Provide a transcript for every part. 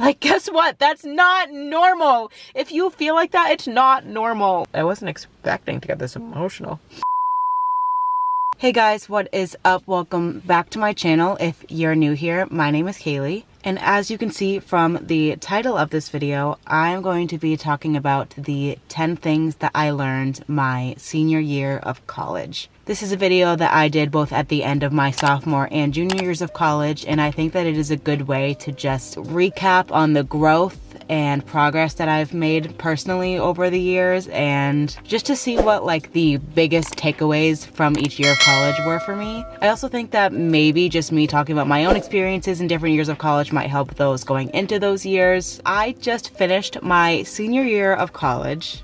Like, guess what? That's not normal. If you feel like that, it's not normal. I wasn't expecting to get this emotional. Hey guys, what is up? Welcome back to my channel. If you're new here, my name is Kaylee. And as you can see from the title of this video, I'm going to be talking about the 10 things that I learned my senior year of college. This is a video that I did both at the end of my sophomore and junior years of college, and I think that it is a good way to just recap on the growth and progress that I've made personally over the years, and just to see what like the biggest takeaways from each year of college were for me. I also think that maybe just me talking about my own experiences in different years of college might help those going into those years. I just finished my senior year of college.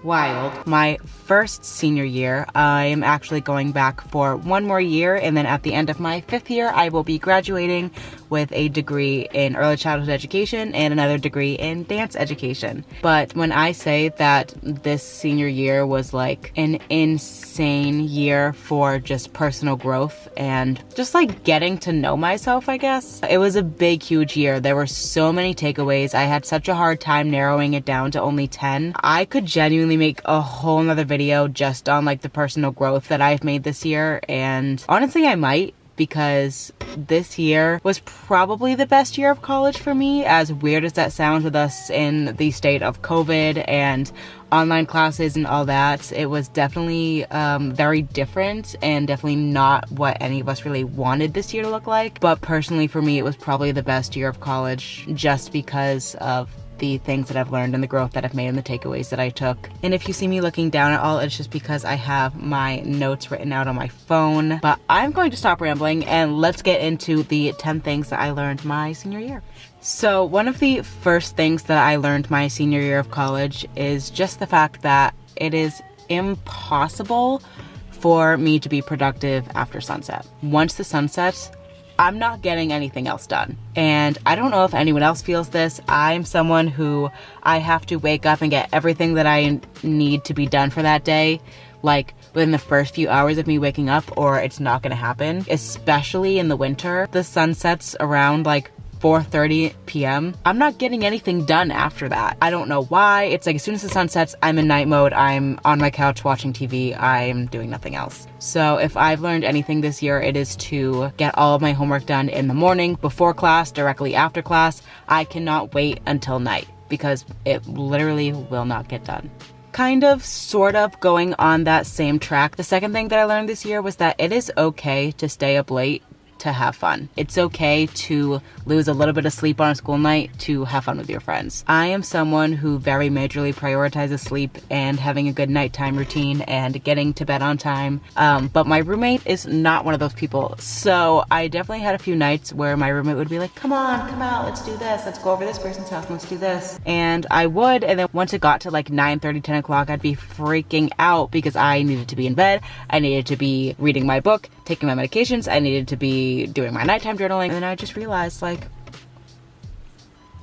Wild. My first senior year, I am actually going back for one more year, and then at the end of my 5th year, I will be graduating with a degree in early childhood education and another degree in dance education. But when I say that this senior year was like an insane year for just personal growth and just like getting to know myself, I guess, it was a big, huge year. There were so many takeaways. I had such a hard time narrowing it down to only 10. I could genuinely make a whole nother video just on like the personal growth that I've made this year, and honestly I might, because this year was probably the best year of college for me, as weird as that sounds with us in the state of COVID and online classes and all that. It was definitely very different and definitely not what any of us really wanted this year to look like. But personally for me, it was probably the best year of college just because of the things that I've learned and the growth that I've made and the takeaways that I took. And if you see me looking down at all, it's just because I have my notes written out on my phone. But I'm going to stop rambling and let's get into the 10 things that I learned my senior year. So one of the first things that I learned my senior year of college is just the fact that it is impossible for me to be productive after sunset. Once the sun sets, I'm not getting anything else done. And I don't know if anyone else feels this. I'm someone who I have to wake up and get everything that I need to be done for that day, like within the first few hours of me waking up, or it's not gonna happen. Especially in the winter, the sun sets around like 4:30 p.m. I'm not getting anything done after that. I don't know why. It's like as soon as the sun sets, I'm in night mode. I'm on my couch watching TV. I'm doing nothing else. So if I've learned anything this year, it is to get all of my homework done in the morning, before class, directly after class. I cannot wait until night because it literally will not get done. Kind of, sort of going on that same track, the second thing that I learned this year was that it is okay to stay up late to have fun. It's okay to lose a little bit of sleep on a school night to have fun with your friends. I am someone who very majorly prioritizes sleep and having a good nighttime routine and getting to bed on time. But my roommate is not one of those people. So I definitely had a few nights where my roommate would be like, come on, come out, let's do this. Let's go over this person's house, let's do this. And I would, and then once it got to like 9:30, 10 o'clock, I'd be freaking out because I needed to be in bed. I needed to be reading my book, taking my medications. I needed to be doing my nighttime journaling. And then I just realized, like,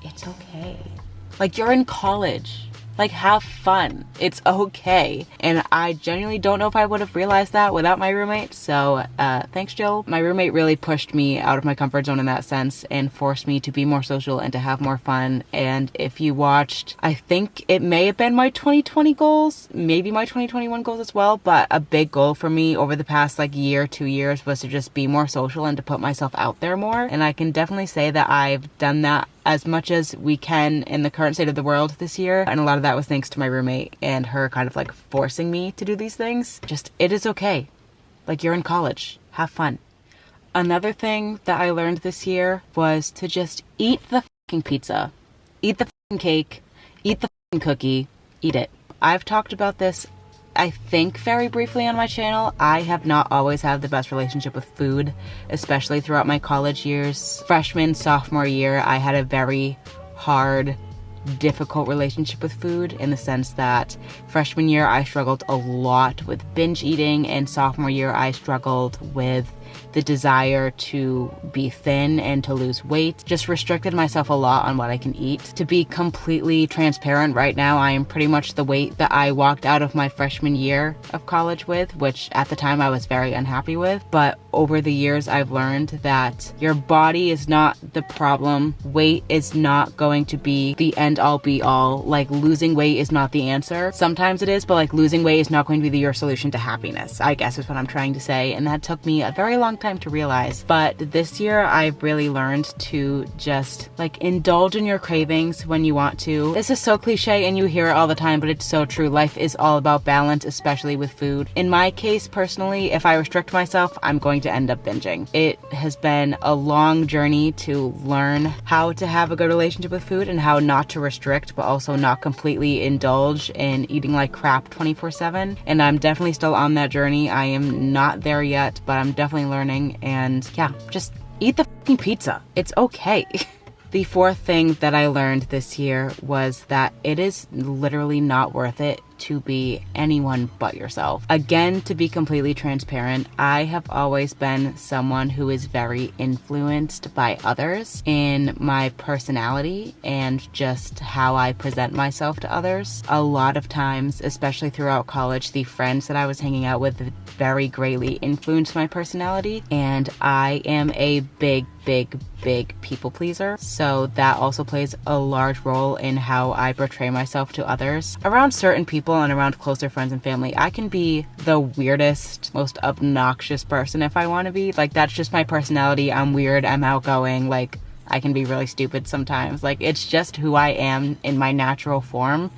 it's okay. Like, you're in college. Like, have fun. It's okay. And I genuinely don't know if I would have realized that without my roommate. So thanks, Jill. My roommate really pushed me out of my comfort zone in that sense and forced me to be more social and to have more fun. And if you watched, I think it may have been my 2020 goals, maybe my 2021 goals as well. But a big goal for me over the past like year, 2 years was to just be more social and to put myself out there more. And I can definitely say that I've done that as much as we can in the current state of the world this year. And a lot of that was thanks to my roommate and her kind of like forcing me to do these things. Just, it is okay. Like, you're in college. Have fun. Another thing that I learned this year was to just eat the fucking pizza. Eat the fucking cake. Eat the fucking cookie. Eat it. I've talked about this, I think, very briefly on my channel. I have not always had the best relationship with food, especially throughout my college years. Freshman, sophomore year, I had a very hard, difficult relationship with food in the sense that freshman year I struggled a lot with binge eating, and sophomore year I struggled with the desire to be thin and to lose weight. Just restricted myself a lot on what I can eat. To be completely transparent, right now I am pretty much the weight that I walked out of my freshman year of college with, which at the time I was very unhappy with. But over the years I've learned that your body is not the problem. Weight is not going to be the end all be all. Like, losing weight is not the answer. Sometimes it is, but like losing weight is not going to be your solution to happiness, I guess is what I'm trying to say. And that took me a very long time to realize. But this year I've really learned to just like indulge in your cravings when you want to. This is so cliche and you hear it all the time, but it's so true. Life is all about balance, especially with food. In my case, personally, if I restrict myself, I'm going to end up binging. It has been a long journey to learn how to have a good relationship with food and how not to restrict, but also not completely indulge in eating like crap 24/7. And I'm definitely still on that journey. I am not there yet, but I'm definitely learning. And yeah, just eat the fucking pizza. It's okay. The fourth thing that I learned this year was that it is literally not worth it to be anyone but yourself. Again, to be completely transparent, I have always been someone who is very influenced by others in my personality and just how I present myself to others. A lot of times, especially throughout college, the friends that I was hanging out with very greatly influenced my personality, and I am a big people pleaser. So that also plays a large role in how I portray myself to others. Around certain people and around closer friends and family, I can be the weirdest, most obnoxious person if I want to be. Like, that's just my personality. I'm weird, I'm outgoing, like I can be really stupid sometimes. Like, it's just who I am in my natural form.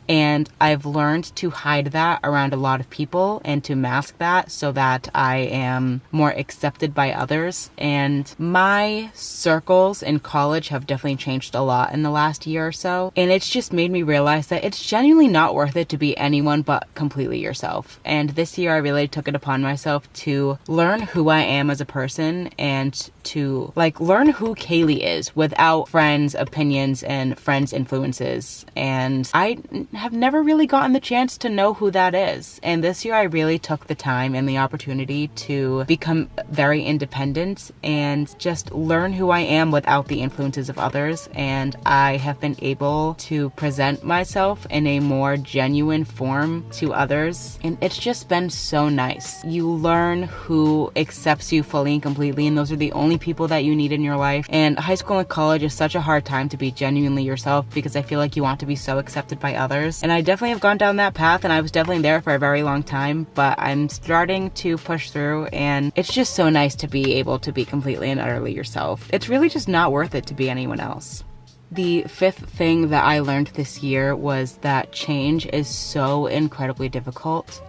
And I've learned to hide that around a lot of people and to mask that so that I am more accepted by others. And my circles in college have definitely changed a lot in the last year or so. And it's just made me realize that it's genuinely not worth it to be anyone but completely yourself. And this year I really took it upon myself to learn who I am as a person and to like learn who Kaylee is without friends' opinions and friends' influences. And I have never really gotten the chance to know who that is. And this year I really took the time and the opportunity to become very independent and just learn who I am without the influences of others. And I have been able to present myself in a more genuine form to others. And it's just been so nice. You learn who accepts you fully and completely, and those are the only people that you need in your life. And high school and college is such a hard time to be genuinely yourself because I feel like you want to be so accepted by others. And I definitely have gone down that path, and I was definitely there for a very long time, but I'm starting to push through, and it's just so nice to be able to be completely and utterly yourself. It's really just not worth it to be anyone else. The fifth thing that I learned this year was that change is so incredibly difficult,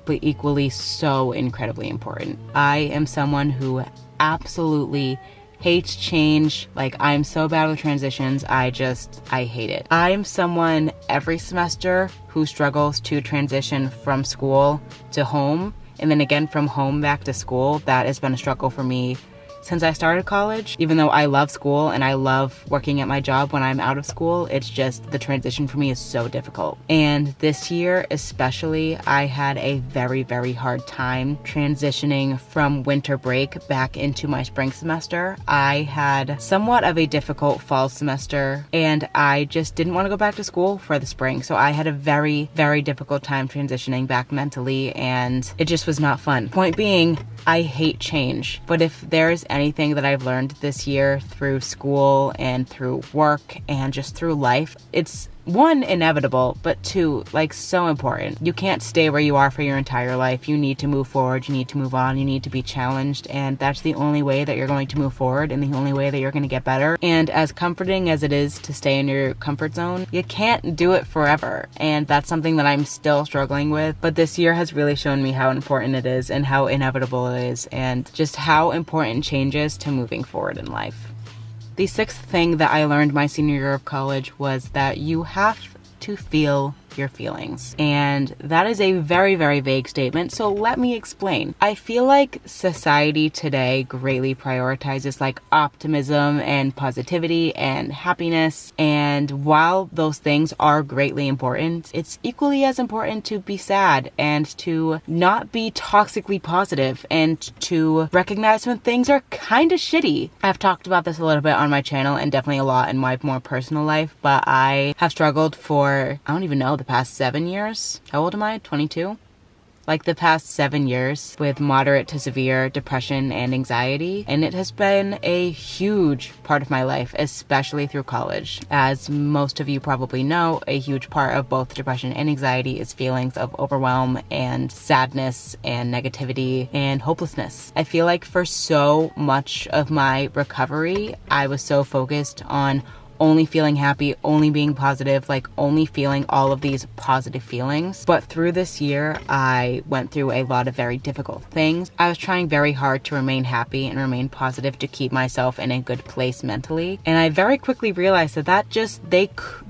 but equally so incredibly important. I am someone who absolutely hates change. Like, I'm so bad with transitions. I hate it. I'm someone every semester who struggles to transition from school to home, and then again from home back to school. That has been a struggle for me since I started college. Even though I love school and I love working at my job when I'm out of school, it's just the transition for me is so difficult. And this year especially, I had a very hard time transitioning from winter break back into my spring semester. I had somewhat of a difficult fall semester, and I just didn't want to go back to school for the spring. So I had a very difficult time transitioning back mentally, and it just was not fun. Point being, I hate change. But if there's anything that I've learned this year through school and through work and just through life, it's one, inevitable, but two, like, so important. You can't stay where you are for your entire life. You need to move forward. You need to move on. You need to be challenged. And that's the only way that you're going to move forward and the only way that you're going to get better. And as comforting as it is to stay in your comfort zone, you can't do it forever. And that's something that I'm still struggling with. But this year has really shown me how important it is and how inevitable it is, and just how important change is to moving forward in life. The sixth thing that I learned my senior year of college was that you have to feel your feelings. And that is a very, very vague statement, so let me explain. I feel like society today greatly prioritizes like optimism and positivity and happiness, and while those things are greatly important, it's equally as important to be sad and to not be toxically positive and to recognize when things are kind of shitty. I've talked about this a little bit on my channel and definitely a lot in my more personal life, but I have struggled for, I don't even know, the past 7 years. How old am I? 22? Like the past 7 years with moderate to severe depression and anxiety. And it has been a huge part of my life, especially through college. As most of you probably know, a huge part of both depression and anxiety is feelings of overwhelm and sadness and negativity and hopelessness. I feel like for so much of my recovery, I was so focused on only feeling happy, only being positive, like only feeling all of these positive feelings. But through this year, I went through a lot of very difficult things. I was trying very hard to remain happy and remain positive to keep myself in a good place mentally. And I very quickly realized that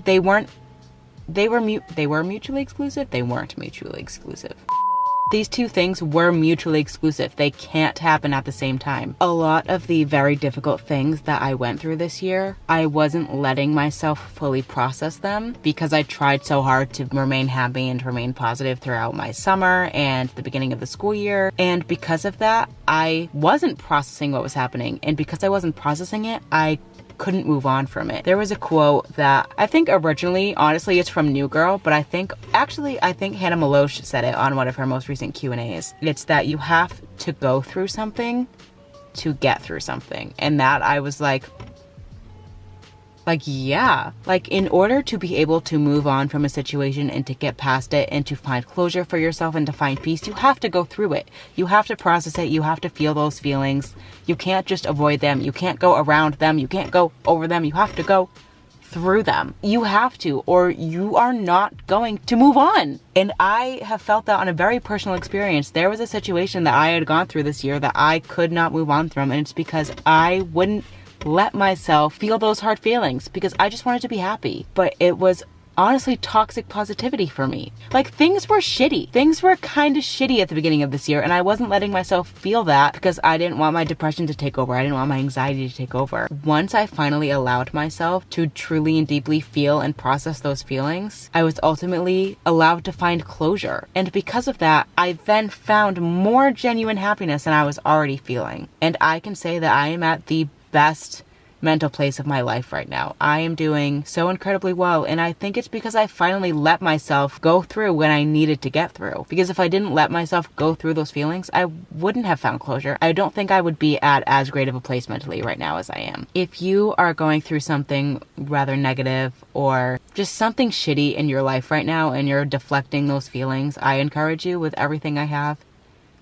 they were mutually exclusive. They weren't mutually exclusive. These two things were mutually exclusive. They can't happen at the same time. A lot of the very difficult things that I went through this year, I wasn't letting myself fully process them because I tried so hard to remain happy and to remain positive throughout my summer and the beginning of the school year. And because of that, I wasn't processing what was happening. And because I wasn't processing it, I couldn't move on from it. There was a quote that I think originally, honestly, it's from New Girl, but I think Hannah Maloche said it on one of her most recent Q&As. It's that you have to go through something to get through something. And that I was like, yeah, like in order to be able to move on from a situation and to get past it and to find closure for yourself and to find peace, you have to go through it. You have to process it. You have to feel those feelings. You can't just avoid them. You can't go around them. You can't go over them. You have to go through them. You have to, or you are not going to move on. And I have felt that on a very personal experience. There was a situation that I had gone through this year that I could not move on from, and it's because I wouldn't let myself feel those hard feelings because I just wanted to be happy. But it was honestly toxic positivity for me. Like things were shitty. Things were kind of shitty at the beginning of this year, and I wasn't letting myself feel that because I didn't want my depression to take over. I didn't want my anxiety to take over. Once I finally allowed myself to truly and deeply feel and process those feelings, I was ultimately allowed to find closure. And because of that, I then found more genuine happiness than I was already feeling. And I can say that I am at the best mental place of my life right now. I am doing so incredibly well, and I think it's because I finally let myself go through when I needed to get through. Because if I didn't let myself go through those feelings, I wouldn't have found closure. I don't think I would be at as great of a place mentally right now as I am. If you are going through something rather negative or just something shitty in your life right now and you're deflecting those feelings, I encourage you with everything I have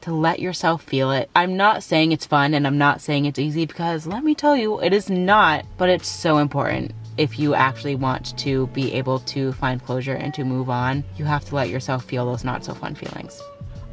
to let yourself feel it. I'm not saying it's fun and I'm not saying it's easy, because let me tell you, it is not, but it's so important. If you actually want to be able to find closure and to move on, you have to let yourself feel those not so fun feelings.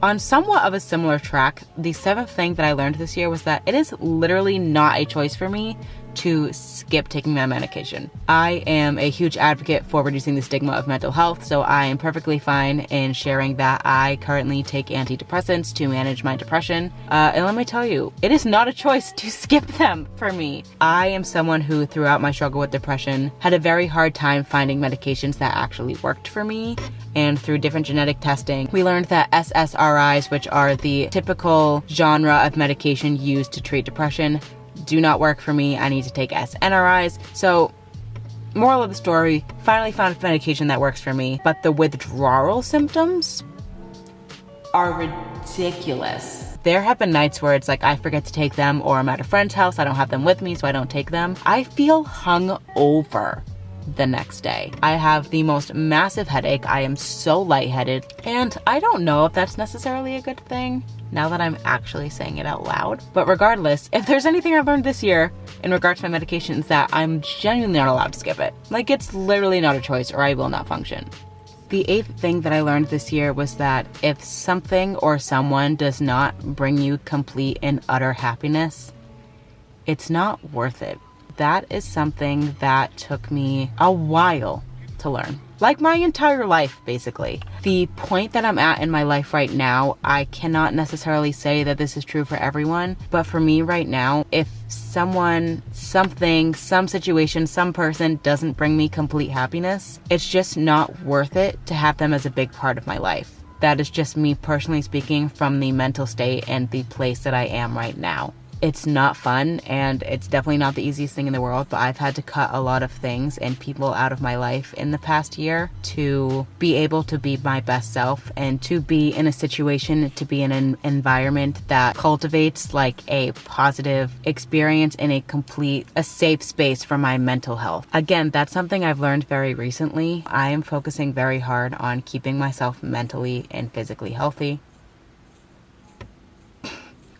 On somewhat of a similar track, the seventh thing that I learned this year was that it is literally not a choice for me to skip taking my medication. I am a huge advocate for reducing the stigma of mental health, so I am perfectly fine in sharing that I currently take antidepressants to manage my depression. And let me tell you, it is not a choice to skip them for me. I am someone who, throughout my struggle with depression, had a very hard time finding medications that actually worked for me. And through different genetic testing, we learned that SSRIs, which are the typical genre of medication used to treat depression, do not work for me. I need to take SNRIs. So, moral of the story, finally found a medication that works for me, but the withdrawal symptoms are ridiculous. There have been nights where it's like I forget to take them, or I'm at a friend's house, I don't have them with me, so I don't take them. I feel hungover the next day. I have the most massive headache. I am so lightheaded, and I don't know if that's necessarily a good thing now that I'm actually saying it out loud. But regardless, if there's anything I've learned this year in regards to my medications, that I'm genuinely not allowed to skip it. Like, it's literally not a choice or I will not function. The eighth thing that I learned this year was that if something or someone does not bring you complete and utter happiness, it's not worth it. That is something that took me a while to learn. like my entire life, basically. The point that I'm at in my life right now, I cannot necessarily say that this is true for everyone, but for me right now, if someone, something, some situation, some person doesn't bring me complete happiness, it's just not worth it to have them as a big part of my life. That is just me personally speaking from the mental state and the place that I am right now. It's not fun, and it's definitely not the easiest thing in the world, but I've had to cut a lot of things and people out of my life in the past year to be able to be my best self and to be in a situation, to be in an environment that cultivates like a positive experience in a safe space for my mental health. Again, that's something I've learned very recently. I am focusing very hard on keeping myself mentally and physically healthy.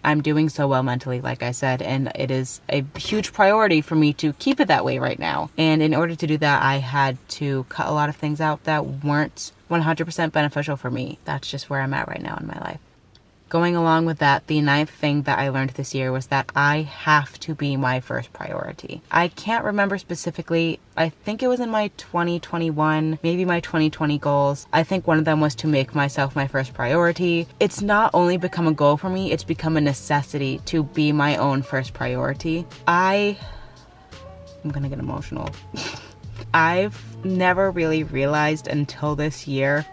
I'm doing so well mentally, like I said, and it is a huge priority for me to keep it that way right now. And in order to do that, I had to cut a lot of things out that weren't 100% beneficial for me. That's just where I'm at right now in my life. Going along with that, the 9th thing that I learned this year was that I have to be my first priority. I can't remember specifically. I think it was in my 2021, maybe my 2020 goals. I think one of them was to make myself my first priority. It's not only become a goal for me, it's become a necessity to be my own first priority. I'm gonna get emotional. I've never really realized until this year,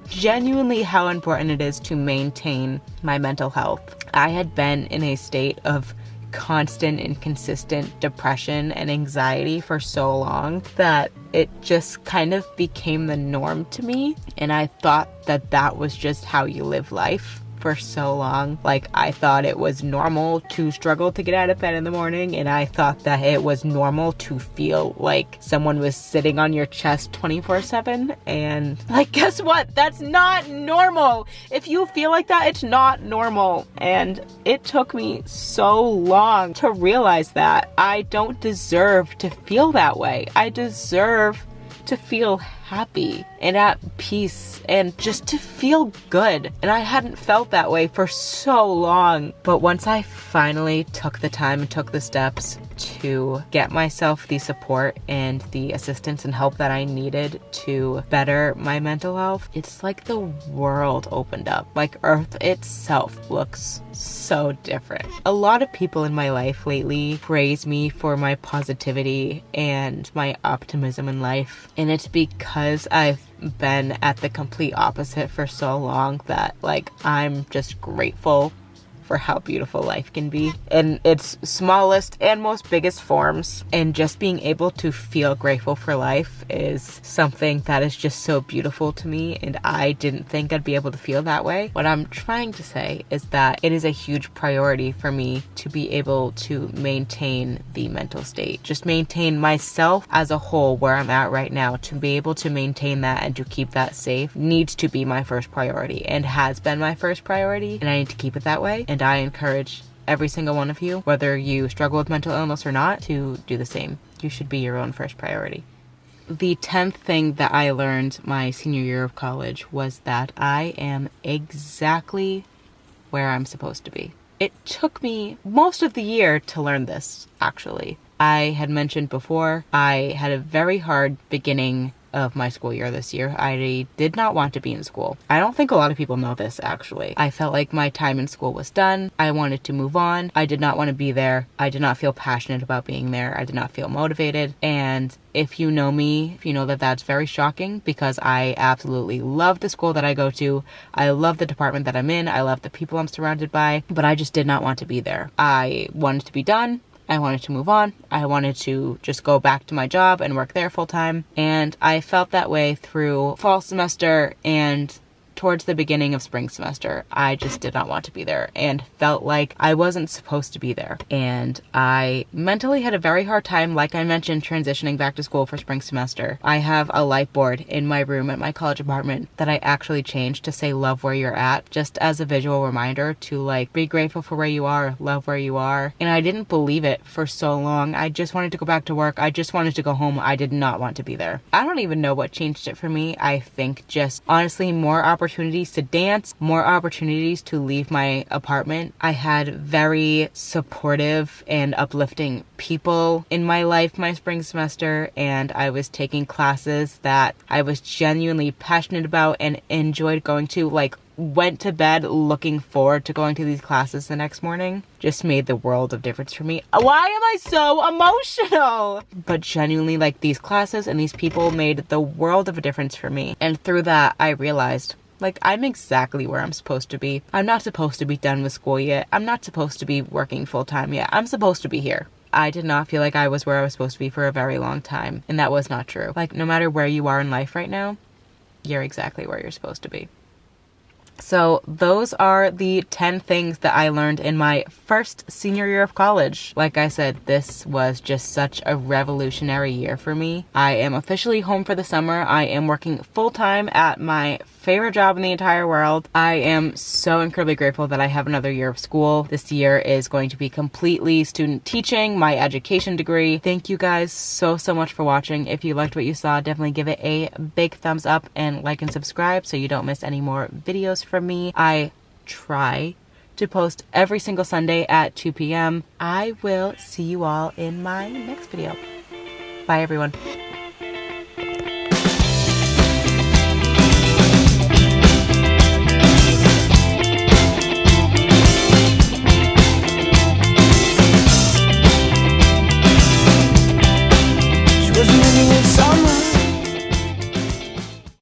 genuinely how important it is to maintain my mental health. I had been in a state of constant and consistent depression and anxiety for so long that it just kind of became the norm to me. And I thought that that was just how you live life for so long. Like, I thought it was normal to struggle to get out of bed in the morning, and I thought that it was normal to feel like someone was sitting on your chest 24/7. And like, guess what? That's not normal. If you feel like that, it's not normal. And it took me so long to realize that I don't deserve to feel that way. I deserve to feel happy and at peace and just to feel good. And I hadn't felt that way for so long. But once I finally took the time and took the steps to get myself the support and the assistance and help that I needed to better my mental health, it's like the world opened up. Like Earth itself looks so different. A lot of people in my life lately praise me for my positivity and my optimism in life. And it's because I've been at the complete opposite for so long that like I'm just grateful for how beautiful life can be in its smallest and most biggest forms. And just being able to feel grateful for life is something that is just so beautiful to me, and I didn't think I'd be able to feel that way. What I'm trying to say is that it is a huge priority for me to be able to maintain the mental state, just maintain myself as a whole where I'm at right now. To be able to maintain that and to keep that safe needs to be my first priority, and has been my first priority, and I need to keep it that way. And I encourage every single one of you, whether you struggle with mental illness or not, to do the same. You should be your own first priority. The 10th thing that I learned my senior year of college was that I am exactly where I'm supposed to be. It took me most of the year to learn this, actually. I had mentioned before, I had a very hard beginning of my school year this year. I did not want to be in school. I don't think a lot of people know this, actually. I felt like my time in school was done. I wanted to move on. I did not want to be there. I did not feel passionate about being there. I did not feel motivated. And if you know me, if you know that that's very shocking, because I absolutely love the school that I go to. I love the department that I'm in. I love the people I'm surrounded by, but I just did not want to be there. I wanted to be done. I wanted to move on. I wanted to just go back to my job and work there full time. And I felt that way through fall semester and towards the beginning of spring semester. I just did not want to be there and felt like I wasn't supposed to be there. And I mentally had a very hard time, like I mentioned, transitioning back to school for spring semester. I have a light board in my room at my college apartment that I actually changed to say love where you're at, just as a visual reminder to like be grateful for where you are, love where you are. And I didn't believe it for so long. I just wanted to go back to work. I just wanted to go home. I did not want to be there. I don't even know what changed it for me. I think just honestly more opportunities opportunities to dance, more opportunities to leave my apartment. I had very supportive and uplifting people in my life my spring semester, and I was taking classes that I was genuinely passionate about and enjoyed going to, like went to bed looking forward to going to these classes the next morning. Just made the world of difference for me. Why am I so emotional? But genuinely, like, these classes and these people made the world of a difference for me. And through that, I realized, like, I'm exactly where I'm supposed to be. I'm not supposed to be done with school yet. I'm not supposed to be working full time yet. I'm supposed to be here. I did not feel like I was where I was supposed to be for a very long time. And that was not true. Like, no matter where you are in life right now, you're exactly where you're supposed to be. So those are the 10 things that I learned in my first senior year of college. Like I said, this was just such a revolutionary year for me. I am officially home for the summer. I am working full-time at my favorite job in the entire world. I am so incredibly grateful that I have another year of school. This year is going to be completely student teaching, my education degree. Thank you guys so much for watching. If you liked what you saw, definitely give it a big thumbs up and like and subscribe so you don't miss any more videos from me. I try to post every single Sunday at 2 p.m. I will see you all in my next video. Bye, everyone.